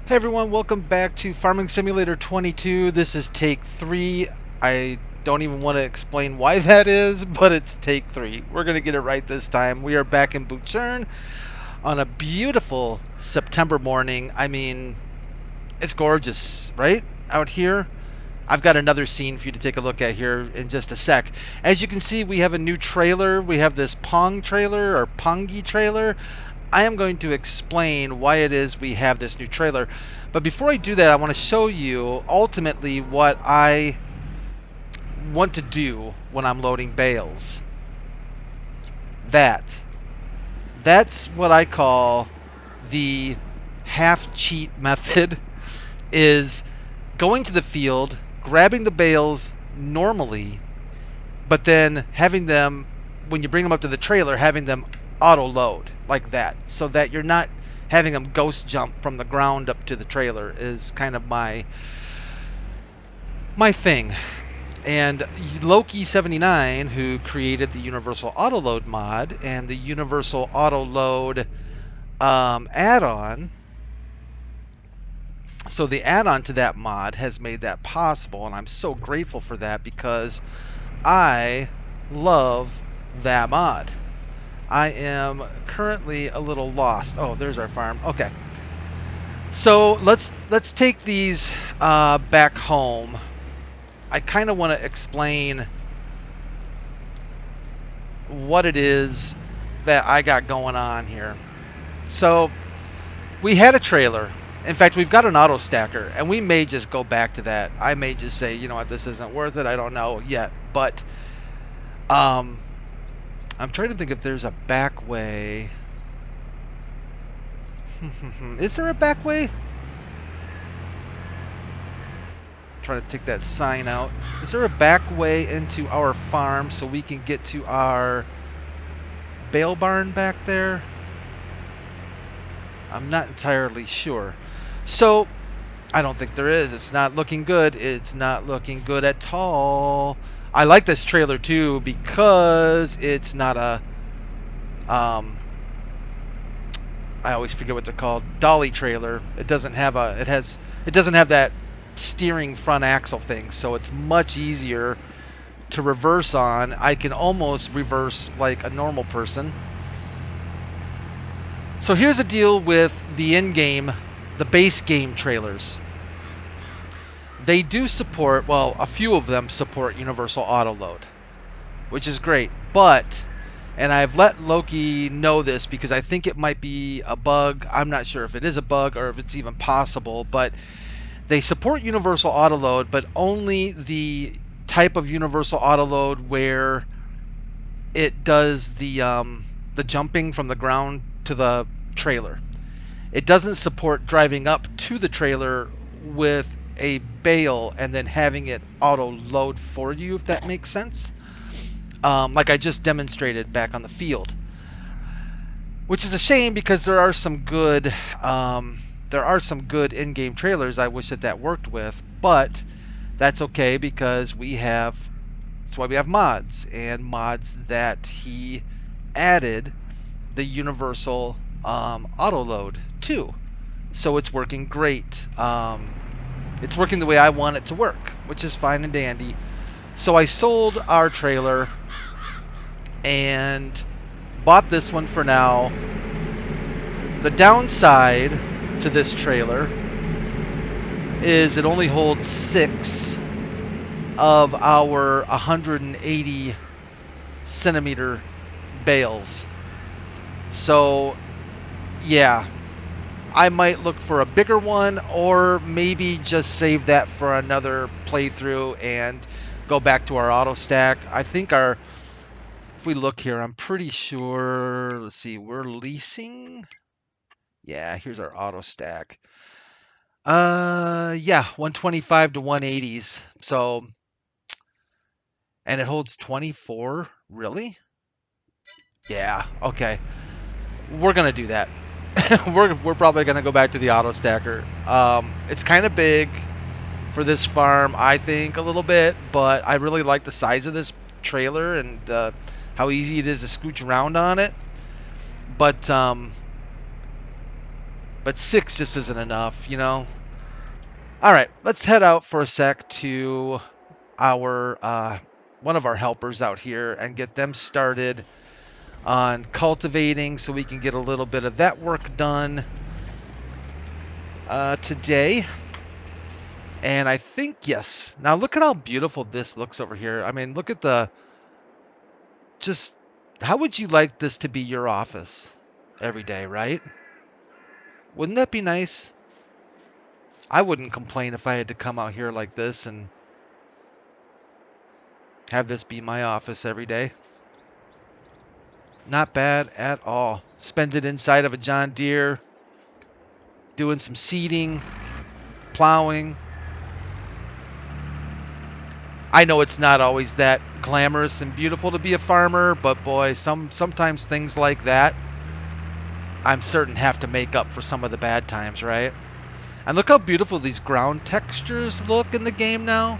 Hey everyone, welcome back to Farming Simulator 22. This is take 3. I don't even want to explain why that is, but it's take 3. We're going to get it right this time. We are back in Butschern on a beautiful September morning. I mean, it's gorgeous, right? Out here. I've got another scene for you to take a look at here in just a sec. As you can see, we have a new trailer. We have this Pong trailer or Pongy trailer. I am going to explain why it is we have this new trailer. But before I do that, I want to show you ultimately what I want to do when I'm loading bales. That's what I call the half cheat method, is going to the field, grabbing the bales normally, but then having them, when you bring them up to the trailer, having them auto load like that, so that you're not having them ghost jump from the ground up to the trailer is kind of my thing. And Loki79, who created the Universal Auto Load mod and the Universal Auto Load add-on, so the add-on to that mod has made that possible, and I'm so grateful for that because I love that mod. I am currently a little lost. Oh, there's our farm. Okay. So let's take these back home. I kind of want to explain what it is that I got going on here. So we had a trailer. In fact, we've got an auto stacker, and we may just go back to that. I may just say, you know what, this isn't worth it. I don't know yet, but I'm trying to think if there's a back way. Is there a back way? Trying to take that sign out. Is there a back way into our farm so we can get to our bale barn back there? I'm not entirely sure. So, I don't think there is. It's not looking good. It's not looking good at all. I like this trailer too because it's not a I always forget what they're called. Dolly trailer. It doesn't have it doesn't have that steering front axle thing, so it's much easier to reverse on. I can almost reverse like a normal person. So here's the deal with the in-game, the base game trailers. They do support, well, a few of them support Universal Auto Load, which is great, but, and I've let Loki know this because I think it might be a bug. I'm not sure if it is a bug or if it's even possible, but they support Universal Auto Load, but only the type of Universal Auto Load where it does the jumping from the ground to the trailer. It doesn't support driving up to the trailer with a bale and then having it auto load for you, if that makes sense. Like I just demonstrated back on the field, which is a shame because there are some good in-game trailers I wish that worked with, but that's okay because that's why we have mods, and mods that he added the Universal auto load to, so it's working great. It's working the way I want it to work, which is fine and dandy. So I sold our trailer and bought this one for now. The downside to this trailer is it only holds 6 of our 180 centimeter bales. So yeah, I might look for a bigger one, or maybe just save that for another playthrough and go back to our auto stack. I think if we look here, I'm pretty sure, let's see, we're leasing. Yeah, here's our auto stack. Yeah, 125 to 180s. So, and it holds 24, really? Yeah, okay. We're gonna do that. we're probably gonna go back to the auto stacker. It's kind of big for this farm, I think, a little bit, but I really like the size of this trailer and how easy it is to scooch around on it. But But 6 just isn't enough, you know? All right, let's head out for a sec to our one of our helpers out here and get them started on cultivating so we can get a little bit of that work done today. And I think, yes. Now look at how beautiful this looks over here. I mean, look at the, just, how would you like this to be your office every day, right? Wouldn't that be nice? I wouldn't complain if I had to come out here like this and have this be my office every day. Not bad at all. Spend it inside of a John Deere, doing some seeding, plowing. I know it's not always that glamorous and beautiful to be a farmer, but boy, sometimes things like that, I'm certain have to make up for some of the bad times, right? And look how beautiful these ground textures look in the game now.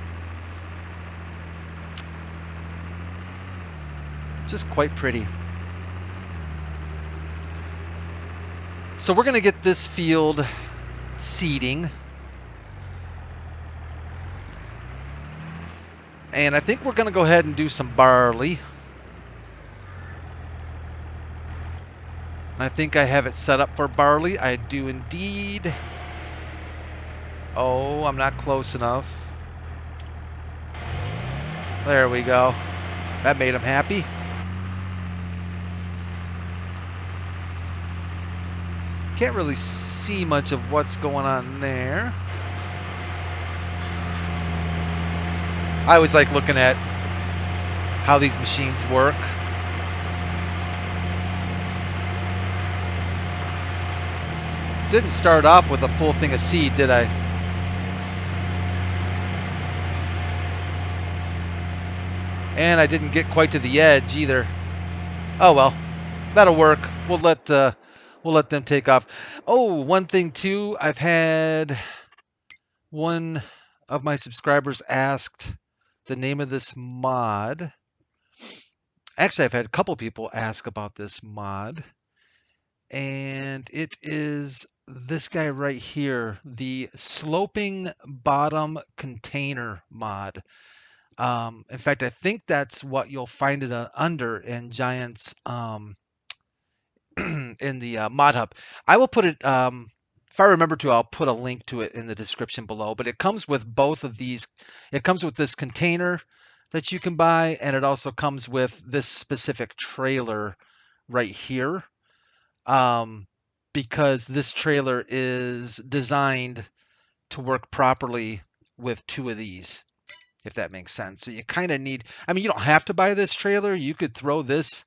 Just quite pretty. So we're going to get this field seeding. And I think we're going to go ahead and do some barley. And I think I have it set up for barley. I do indeed. Oh, I'm not close enough. There we go. That made him happy. Can't really see much of what's going on there. I always like looking at how these machines work. Didn't start off with a full thing of seed, did I? And I didn't get quite to the edge either. Oh well, that'll work. We'll let them take off. Oh, one thing too, I've had one of my subscribers asked the name of this mod. Actually, I've had a couple people ask about this mod. And it is this guy right here, the sloping bottom container mod. In fact, I think that's what you'll find it under in Giant's in the mod hub. I will put it, if I remember to, I'll put a link to it in the description below. But it comes with both of these. It comes with this container that you can buy, and it also comes with this specific trailer right here. Because this trailer is designed to work properly with 2 of these, if that makes sense. So you kind of need, I mean, you don't have to buy this trailer. You could throw this,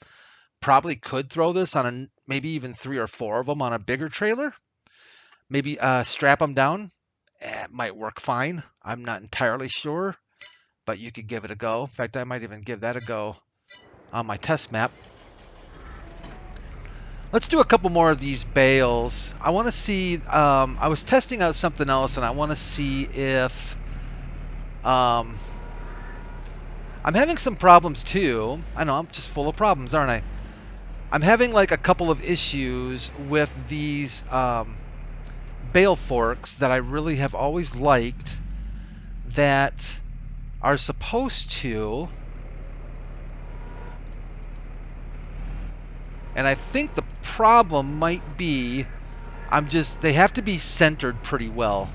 probably could throw this on maybe even 3 or 4 of them on a bigger trailer. Maybe strap them down. It might work fine. I'm not entirely sure, but you could give it a go. In fact, I might even give that a go on my test map. Let's do a couple more of these bales. I want to see, I was testing out something else, and I want to see if, I'm having some problems too. I know, I'm just full of problems, aren't I? I'm having like a couple of issues with these bale forks that I really have always liked that are supposed to, and I think the problem might be they have to be centered pretty well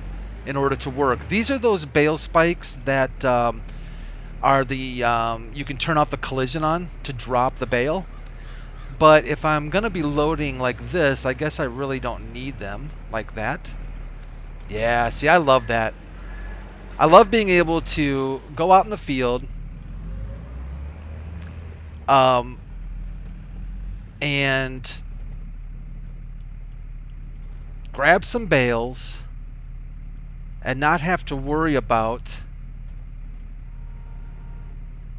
in order to work. These are those bale spikes that are the you can turn off the collision on to drop the bale. But if I'm gonna be loading like this, I guess I really don't need them like that. Yeah, see, I love that. I love being able to go out in the field and grab some bales and not have to worry about,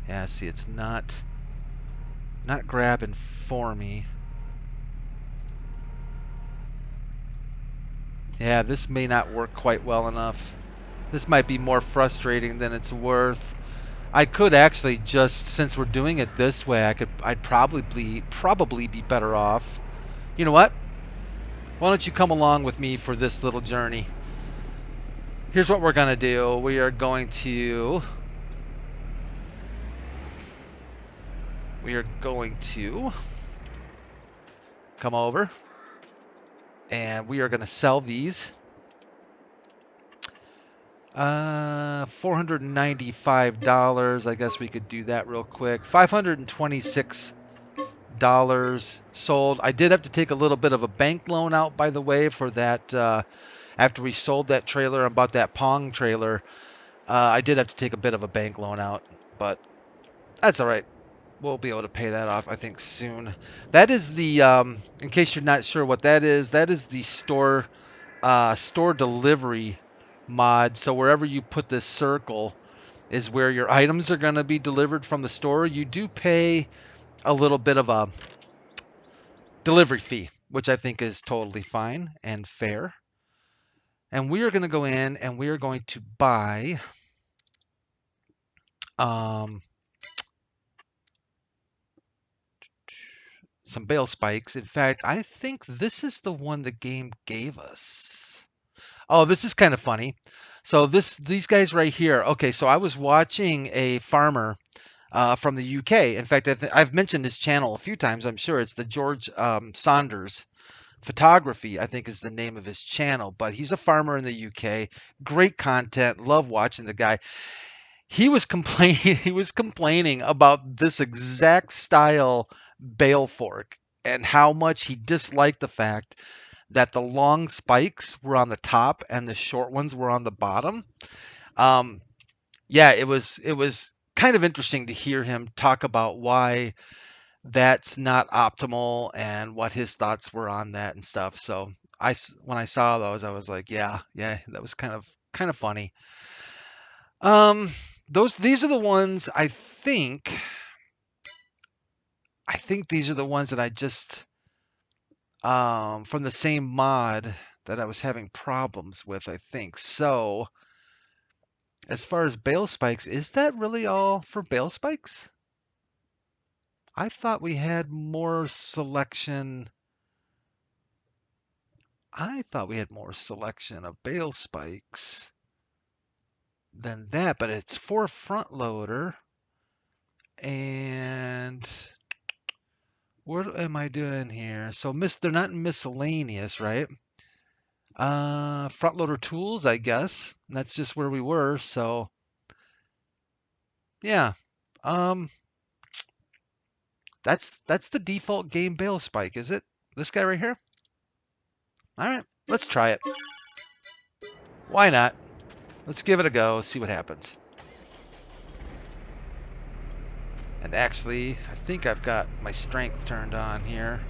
yeah, see, it's not grabbing for me. Yeah, this may not work quite well enough. This might be more frustrating than it's worth. I could actually just, since we're doing it this way, I'd probably be better off. You know what? Why don't you come along with me for this little journey? Here's what we're going to do. We are going to come over, and we are going to sell these. $495. I guess we could do that real quick. $526 sold. I did have to take a little bit of a bank loan out, by the way, for that. After we sold that trailer and bought that Pong trailer, I did have to take a bit of a bank loan out, but that's all right. We'll be able to pay that off, I think, soon. That is the, in case you're not sure what that is the store delivery mod. So wherever you put this circle is where your items are going to be delivered from the store. You do pay a little bit of a delivery fee, which I think is totally fine and fair. And we are going to go in and we are going to buy some bale spikes. In fact, I think this is the one the game gave us. Oh, this is kind of funny. So these guys right here. Okay, so I was watching a farmer from the UK. In fact, I've mentioned his channel a few times. I'm sure it's the George Saunders Photography, I think is the name of his channel. But he's a farmer in the UK. Great content. Love watching the guy. He was complaining. He was complaining about this exact style bale fork and how much he disliked the fact that the long spikes were on the top and the short ones were on the bottom. Yeah, it was kind of interesting to hear him talk about why that's not optimal and what his thoughts were on that and stuff. So when I saw those, I was like, yeah, that was kind of funny. These are the ones I think these are the ones that I just from the same mod that I was having problems with, I think. So as far as bale spikes, is that really all for bale spikes? I thought we had more selection. I thought we had more selection of bale spikes than that, but it's for front loader. And what am I doing here? So they're not miscellaneous, right? Front loader tools, I guess. And that's just where we were. So yeah, that's the default game bale spike, is it? This guy right here. All right, let's try it. Why not? Let's give it a go. See what happens. And actually, I think I've got my strength turned on here.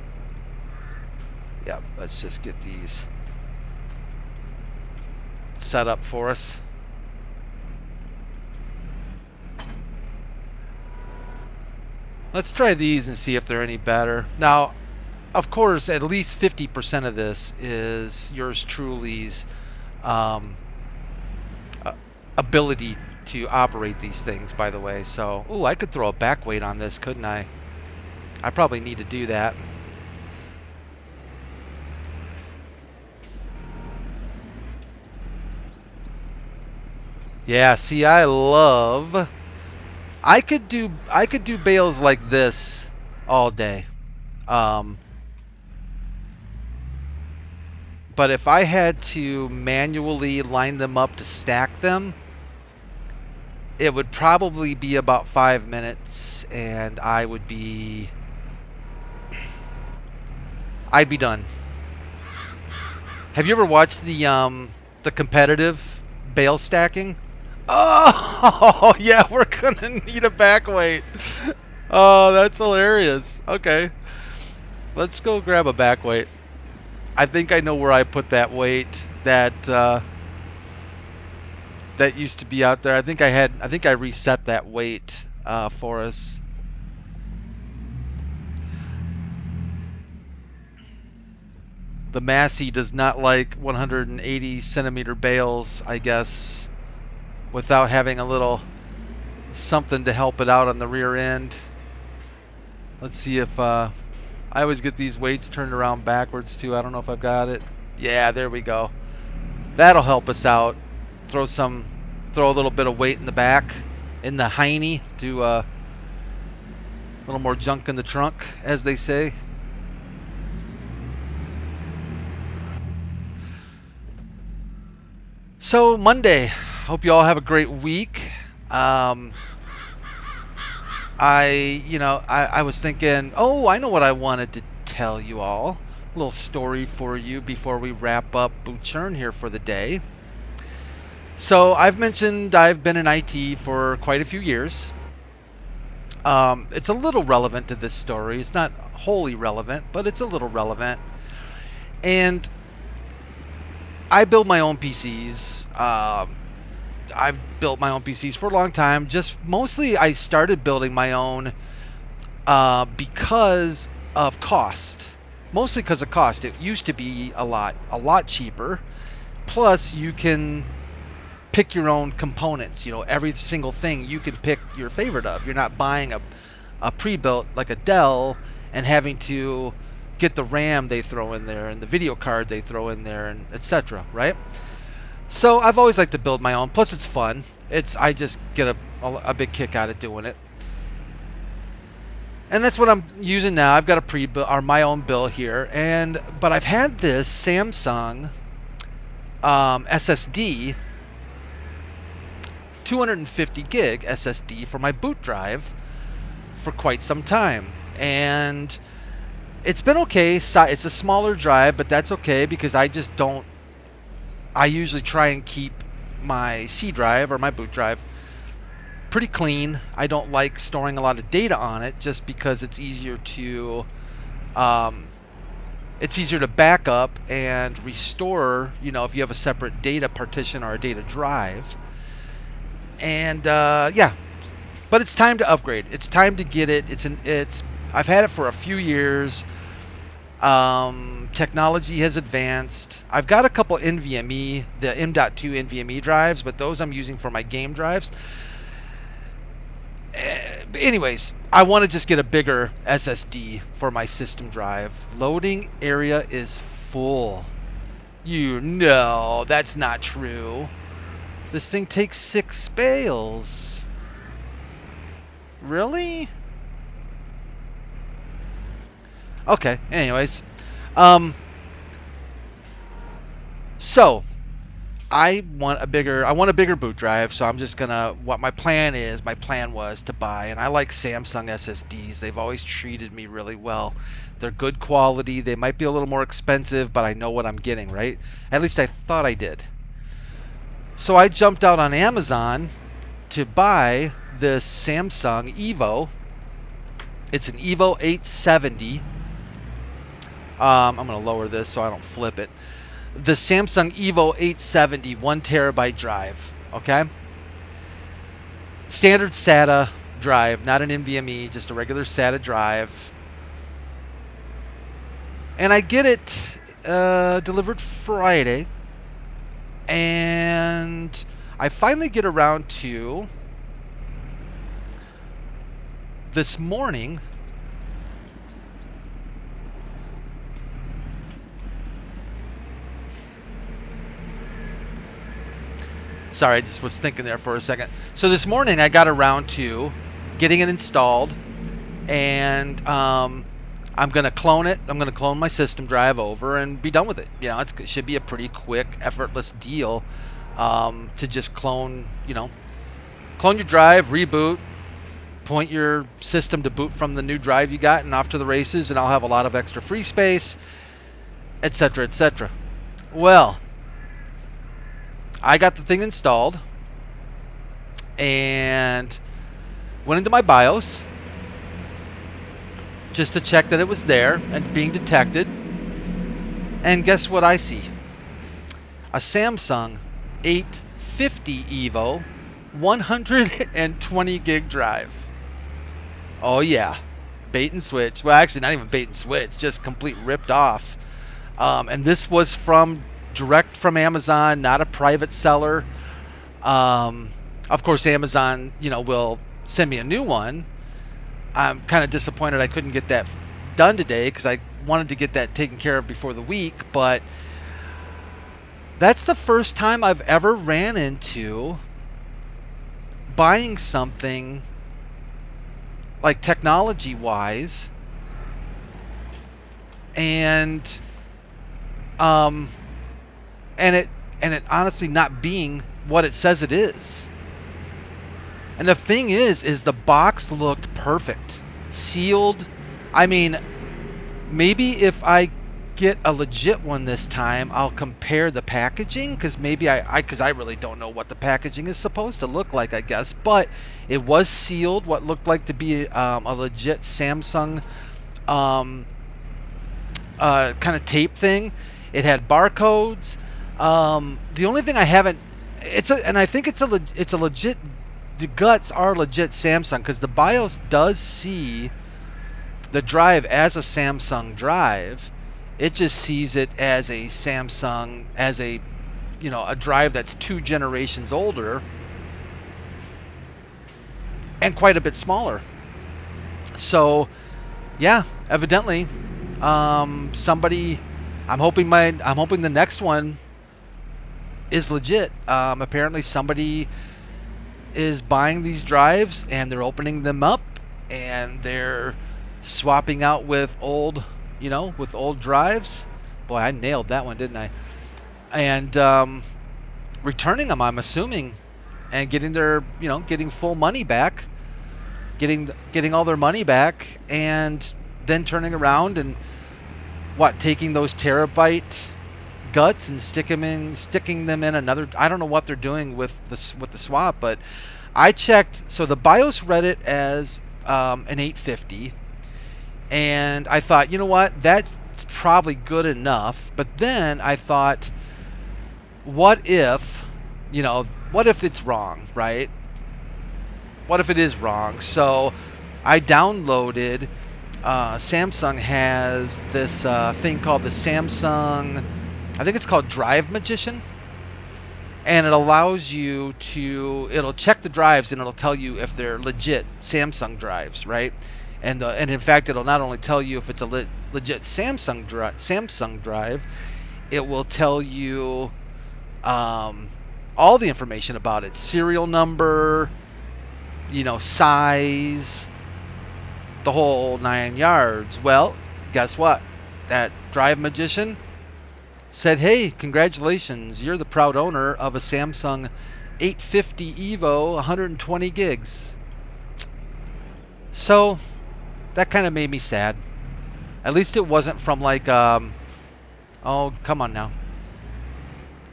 Yep, let's just get these set up for us. Let's try these and see if they're any better. Now, of course, at least 50% of this is yours truly's ability to operate these things, by the way. So, ooh, I could throw a back weight on this, couldn't I? I probably need to do that. Yeah, see, I could do bales like this all day. But if I had to manually line them up to stack them, it would probably be about 5 minutes, and I'd be done. Have you ever watched the competitive bale stacking? Oh, yeah, we're gonna need a back weight. Oh, that's hilarious. Okay, let's go grab a back weight. I think I know where I put that weight that used to be out there. I think I reset that weight for us. The Massey does not like 180 centimeter bales, I guess, without having a little something to help it out on the rear end. Let's see if I always get these weights turned around backwards too. I don't know if I've got it. Yeah, there we go. That'll help us out. Throw a little bit of weight in the back, in the hiney, to a little more junk in the trunk, as they say. So Monday, hope you all have a great week. I was thinking, oh, I know what I wanted to tell you all. A little story for you before we wrap up Butschern here for the day. So I've mentioned I've been in IT for quite a few years. It's a little relevant to this story. It's not wholly relevant, but it's a little relevant. And I build my own PCs. I've built my own PCs for a long time. Just mostly I started building my own because of cost. Mostly because of cost. It used to be a lot cheaper. Plus you can pick your own components. You know, every single thing you can pick your favorite of. You're not buying a pre-built like a Dell and having to get the RAM they throw in there and the video card they throw in there and etc. Right? So I've always liked to build my own. Plus, it's fun. I just get a big kick out of doing it, and that's what I'm using now. I've got a pre-built or my own build here, but I've had this Samsung SSD, 250 gig SSD for my boot drive for quite some time, and it's been okay. It's a smaller drive, but that's okay because I usually try and keep my C drive or my boot drive pretty clean. I don't like storing a lot of data on it just because it's easier to back up and restore, you know, if you have a separate data partition or a data drive. And yeah, but it's time to upgrade. It's time to get it. I've had it for a few years. Technology has advanced. I've got a couple NVMe, the M.2 NVMe drives, but those I'm using for my game drives. Anyways, I want to just get a bigger SSD for my system drive. Loading area is full. You know, that's not true. This thing takes 6 spales. Really? Okay, anyways. So I want a bigger boot drive, so I'm just gonna my plan was to buy, and I like Samsung SSDs. They've always treated me really well. They're good quality. They might be a little more expensive, but I know what I'm getting, right? At least I thought I did. So I jumped out on Amazon to buy this Samsung Evo. It's an Evo 870. I'm going to lower this so I don't flip it. The Samsung Evo 870 1 terabyte drive. Okay? Standard SATA drive, not an NVMe, just a regular SATA drive. And I get it delivered Friday. And I finally get around to this morning. Sorry, I just was thinking there for a second. So this morning I got around to getting it installed, and I'm going to clone it. I'm going to clone my system drive over and be done with it. You know, it should be a pretty quick, effortless deal to just clone your drive, reboot, point your system to boot from the new drive you got, and off to the races, and I'll have a lot of extra free space, etc., etc. Well, I got the thing installed and went into my BIOS just to check that it was there and being detected. And guess what I see? A Samsung 850 Evo 120 gig drive. Oh yeah, bait and switch. Well, actually not even bait and switch, just complete ripped off. And this was direct from Amazon, not a private seller. Of course, Amazon, will send me a new one. I'm kind of disappointed I couldn't get that done today because I wanted to get that taken care of before the week, but that's the first time I've ever ran into buying something like technology-wise and it honestly not being what it says it is. And the thing is the box looked perfect, sealed. I mean, maybe if I get a legit one this time, I'll compare the packaging, because maybe because I really don't know what the packaging is supposed to look like, I guess. But it was sealed, what looked like to be a legit Samsung kind of tape thing. It had barcodes. The only thing I haven't, and I think it's a legit. The guts are legit Samsung, because the BIOS does see the drive as a Samsung drive. It just sees it as a Samsung, as a drive that's 2 generations older and quite a bit smaller. So yeah, evidently somebody, I'm hoping the next one is legit. Apparently somebody is buying these drives and they're opening them up and they're swapping out with old drives. Boy, I nailed that one, didn't I? And returning them, I'm assuming, and getting their, getting full money back, getting all their money back, and then turning around and taking those terabyte guts and sticking them in another. I don't know what they're doing with the swap, but I checked. So the BIOS read it as an 850, and I thought, you know what, that's probably good enough. But then I thought, what if it's wrong, right? What if it is wrong? So I downloaded. Samsung has this thing called the Samsung, I think it's called Drive Magician, and it allows you to, it'll check the drives and it'll tell you if they're legit Samsung drives, right? And in fact, it'll not only tell you if it's a legit Samsung drive, it will tell you all the information about it, serial number, size, the whole 9 yards. Well, guess what? That Drive Magician said, hey, congratulations, you're the proud owner of a Samsung 850 EVO 120 gigs. So that kind of made me sad. At least it wasn't from like oh, come on now.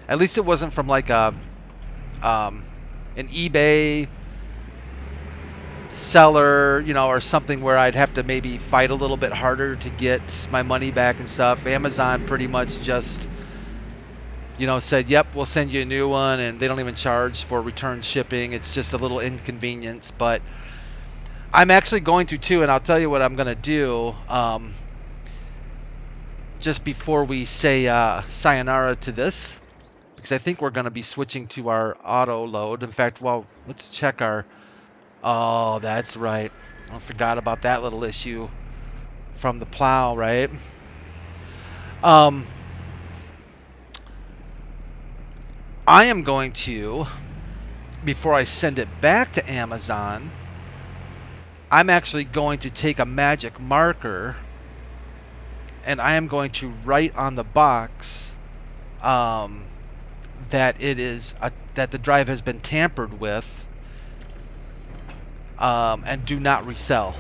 At least it wasn't from like an eBay seller, or something where I'd have to maybe fight a little bit harder to get my money back and stuff. Amazon pretty much just, said, yep, we'll send you a new one, and they don't even charge for return shipping. It's just a little inconvenience. But I'm actually going to too, and I'll tell you what I'm going to do just before we say sayonara to this, because I think we're going to be switching to our auto load. In fact, well, let's check our... Oh, that's right. I forgot about that little issue from the plow, right? I am going to, before I send it back to Amazon, I'm actually going to take a magic marker and I am going to write on the box that it is that the drive has been tampered with. And do not resell.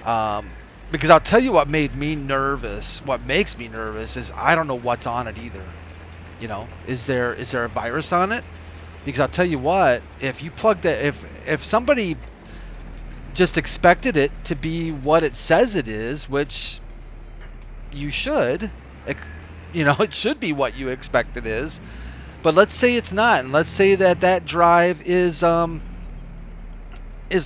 Because I'll tell you what made me nervous. What makes me nervous is I don't know what's on it either. Is there a virus on it? Because I'll tell you what, if you plug that, if somebody just expected it to be what it says it is, which you should, it should be what you expect it is. But let's say it's not, and let's say that drive is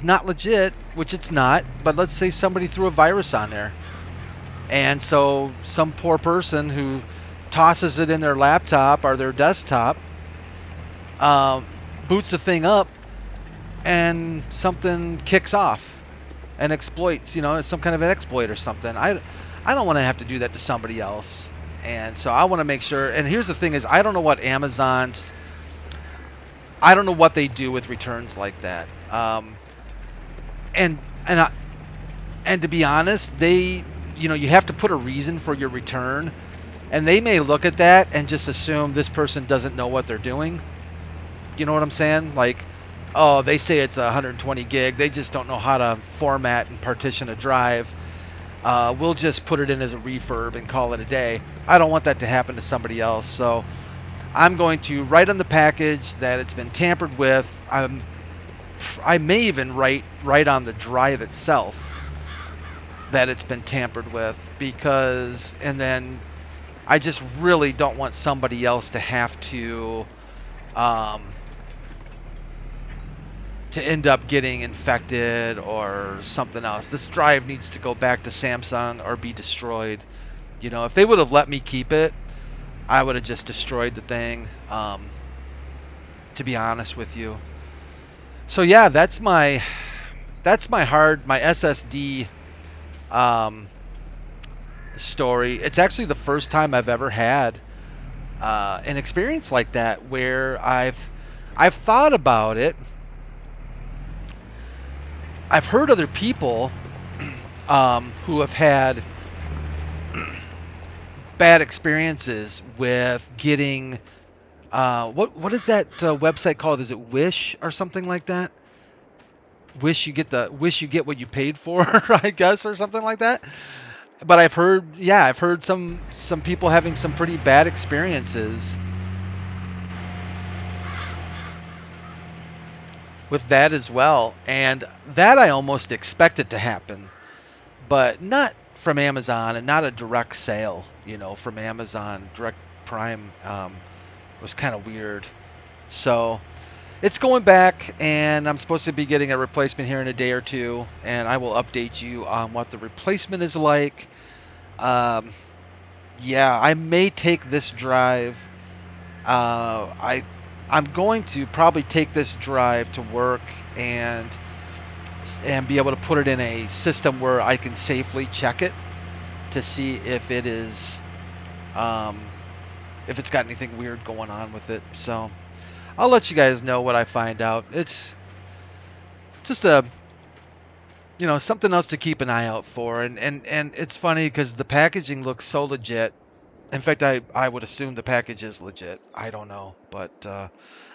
not legit, which it's not, but let's say somebody threw a virus on there. And so some poor person who tosses it in their laptop or their desktop, boots the thing up, and something kicks off. and exploits, it's some kind of an exploit or something. I don't want to have to do that to somebody else. And so I want to make sure. And here's the thing: is I don't know what I don't know what they do with returns like that. And and I, and to be honest, you have to put a reason for your return, and they may look at that and just assume this person doesn't know what they're doing. You know what I'm saying? Like, oh, they say it's 120 gig. They just don't know how to format and partition a drive. We'll just put it in as a refurb and call it a day. I don't want that to happen to somebody else. So I'm going to write on the package that it's been tampered with. I may even write on the drive itself that it's been tampered with, and then I just really don't want somebody else to have um, to end up getting infected or something else. This drive needs to go back to Samsung or be destroyed. If they would have let me keep it, I would have just destroyed the thing, to be honest with you. So yeah, that's my SSD story. It's actually the first time I've ever had an experience like that where I've thought about it. I've heard other people who have had bad experiences with getting what is that website called? Is it Wish or something like that? Wish you get what you paid for, I guess, or something like that. But I've heard some people having some pretty bad experiences with that as well, and that I almost expected to happen, but not from Amazon and not a direct sale. From Amazon direct Prime was kind of weird. So it's going back, and I'm supposed to be getting a replacement here in a day or two, and I will update you on what the replacement is like. Yeah, I may take this drive. I'm going to probably take this drive to work and be able to put it in a system where I can safely check it to see if it is if it's got anything weird going on with it. So I'll let you guys know what I find out. It's just something else to keep an eye out for. And it's funny because the packaging looks so legit. In fact, I would assume the package is legit. I don't know, but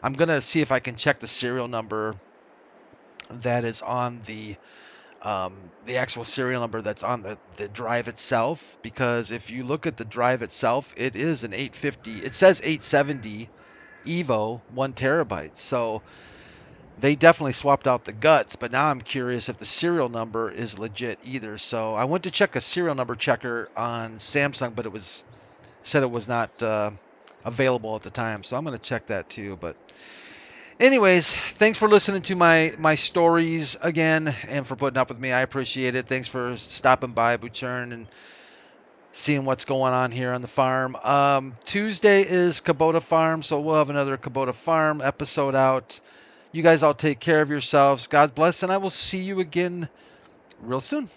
I'm gonna see if I can check the serial number that is on the actual serial number that's on the drive itself. Because if you look at the drive itself, it is an 850. It says 870 Evo 1 terabyte. So they definitely swapped out the guts, but now I'm curious if the serial number is legit either. So I went to check a serial number checker on Samsung, but said it was not available at the time. So I'm going to check that too. But anyways, thanks for listening to my stories again and for putting up with me. I appreciate it. Thanks for stopping by, Butschern, and seeing what's going on here on the farm. Tuesday is Kubota Farm, so we'll have another Kubota Farm episode out. You guys all take care of yourselves. God bless, and I will see you again real soon.